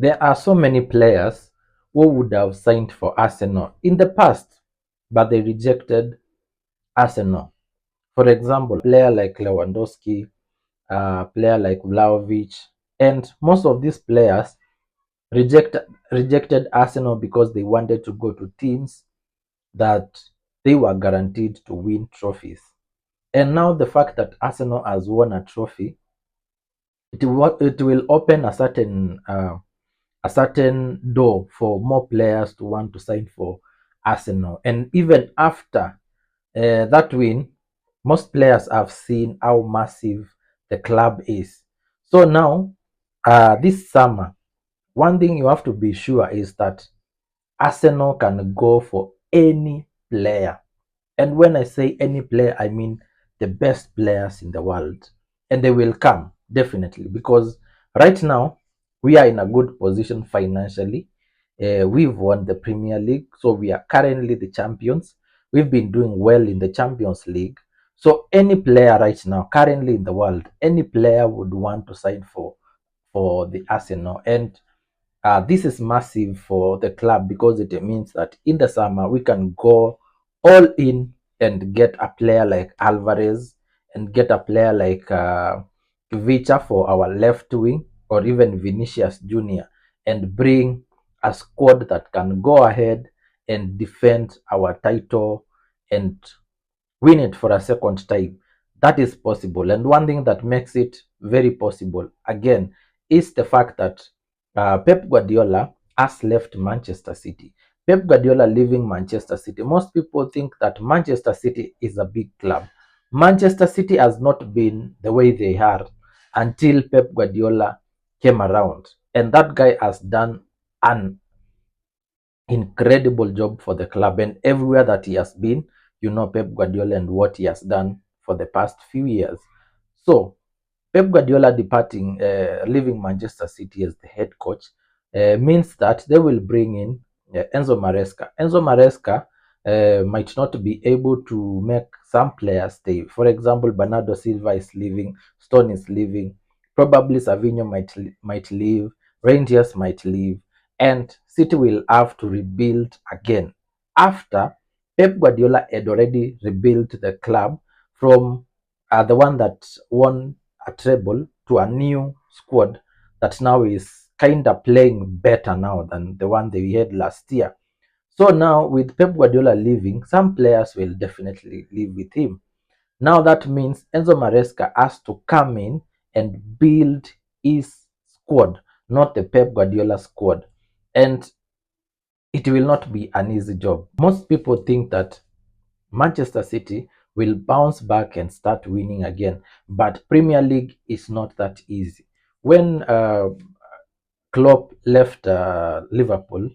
There are so many players who would have signed for Arsenal in the past, but they rejected Arsenal. For example, player like Lewandowski, player like Vlahovic, and most of these players reject, rejected Arsenal because they wanted to go to teams that they were guaranteed to win trophies. And now the fact that Arsenal has won a trophy, it will open a certain door for more players to want to sign for Arsenal. And even after that win, most players have seen how massive the club is. So now, this summer, one thing you have to be sure is that Arsenal can go for any player. And when I say any player, I mean the best players in the world. And they will come, definitely, because right now we are in a good position financially. We've won the Premier League, so we are currently the champions. We've been doing well in the Champions League. So any player right now, currently in the world, any player would want to sign for the Arsenal. And this is massive for the club because it means that in the summer we can go all in and get a player like Alvarez and get a player like Vicha for our left wing or even Vinicius Junior, and bring a squad that can go ahead and defend our title and win it for a second time. That is possible. And one thing that makes it very possible, again, is the fact that Pep Guardiola has left Manchester City. Pep Guardiola leaving Manchester City. Most people think that Manchester City is a big club. Manchester City has not been the way they are until Pep Guardiola came around. And that guy has done an incredible job for the club, and everywhere that he has been, Pep Guardiola and what he has done for the past few years. So Pep Guardiola departing, leaving Manchester City as the head coach, means that they will bring in Enzo Maresca. Enzo Maresca might not be able to make some players stay. For example, Bernardo Silva is leaving, Stone is leaving, probably Savinho might leave, Rangers might leave, and City will have to rebuild again after Pep Guardiola had already rebuilt the club from the one that won a treble to a new squad that now is kind of playing better now than the one they had last year. So now with Pep Guardiola leaving, some players will definitely leave with him. Now that means Enzo Maresca has to come in and build his squad, not the Pep Guardiola squad. And it will not be an easy job. Most people think that Manchester City will bounce back and start winning again, but Premier League is not that easy. When Klopp left Liverpool,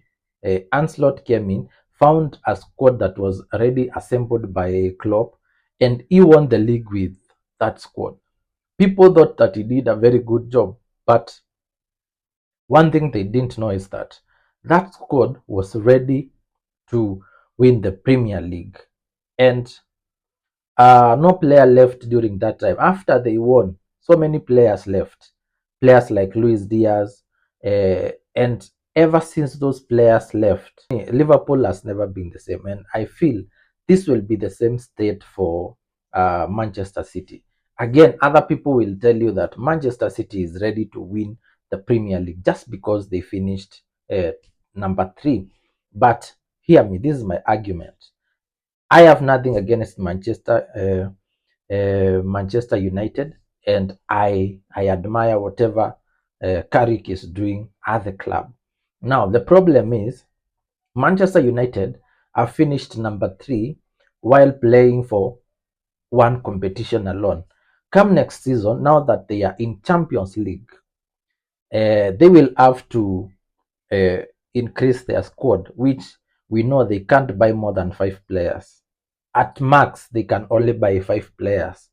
Ancelotti came in, found a squad that was already assembled by Klopp, and he won the league with that squad. People thought that he did a very good job, but one thing they didn't know is that that squad was ready to win the Premier League. And no player left during that time. After they won, so many players left. Players like Luis Diaz, and ever since those players left, Liverpool has never been the same. And I feel this will be the same state for Manchester City. Again, other people will tell you that Manchester City is ready to win the Premier League just because they finished number 3. But hear me, this is my argument. I have nothing against Manchester United, and I admire whatever Carrick is doing at the club. Now the problem is Manchester United have finished number 3 while playing for one competition alone. Come next season, now that they are in Champions League, they will have to uh, increase their squad, which we know they can't buy more than 5 players. At max, they can only buy 5 players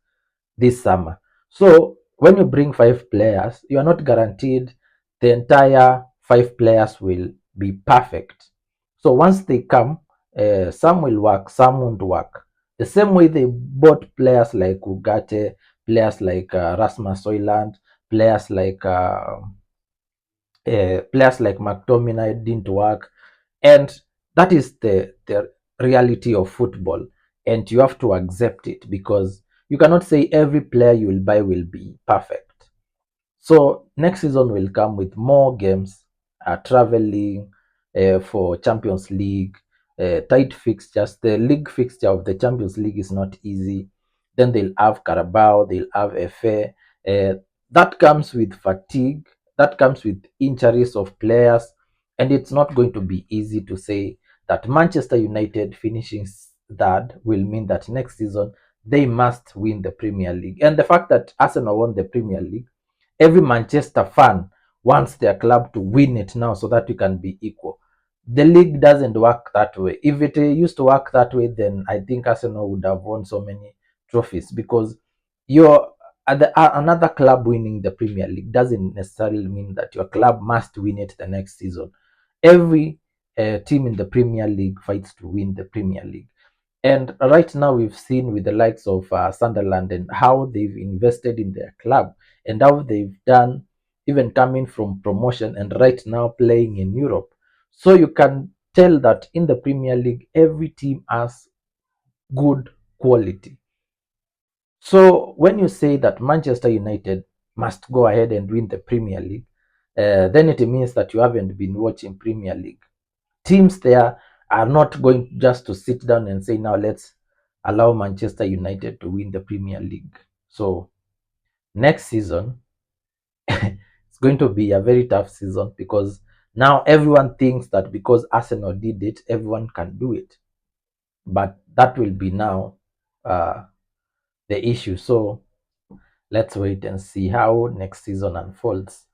this summer. So when you bring 5 players, you are not guaranteed the entire 5 players will be perfect. So once they come, some will work, some won't work. The same way they bought players like Ugarte, players like Rasmus Højlund, players like Players like McTominay didn't work, and that is the reality of football, and you have to accept it because you cannot say every player you will buy will be perfect. So next season will come with more games, traveling for Champions League, tight fixtures. The league fixture of the Champions League is not easy. Then they'll have Carabao, they'll have FA. Uh, that comes with fatigue, that comes with injuries of players, and it's not going to be easy to say that Manchester United finishing third will mean that next season they must win the Premier League. And the fact that Arsenal won the Premier League, every Manchester fan wants their club to win it now so that we can be equal. The league doesn't work that way. If it used to work that way, then I think Arsenal would have won so many trophies because you're another club winning the Premier League doesn't necessarily mean that your club must win it the next season. Every team in the Premier League fights to win the Premier League. And right now, we've seen with the likes of Sunderland and how they've invested in their club and how they've done, even coming from promotion and right now playing in Europe. So you can tell that in the Premier League, every team has good quality. So when you say that Manchester United must go ahead and win the Premier League, then it means that you haven't been watching Premier League. Teams there are not going just to sit down and say, now let's allow Manchester United to win the Premier League. So next season, it's going to be a very tough season because now everyone thinks that because Arsenal did it, everyone can do it. But that will be now uh, the issue. So let's wait and see how next season unfolds.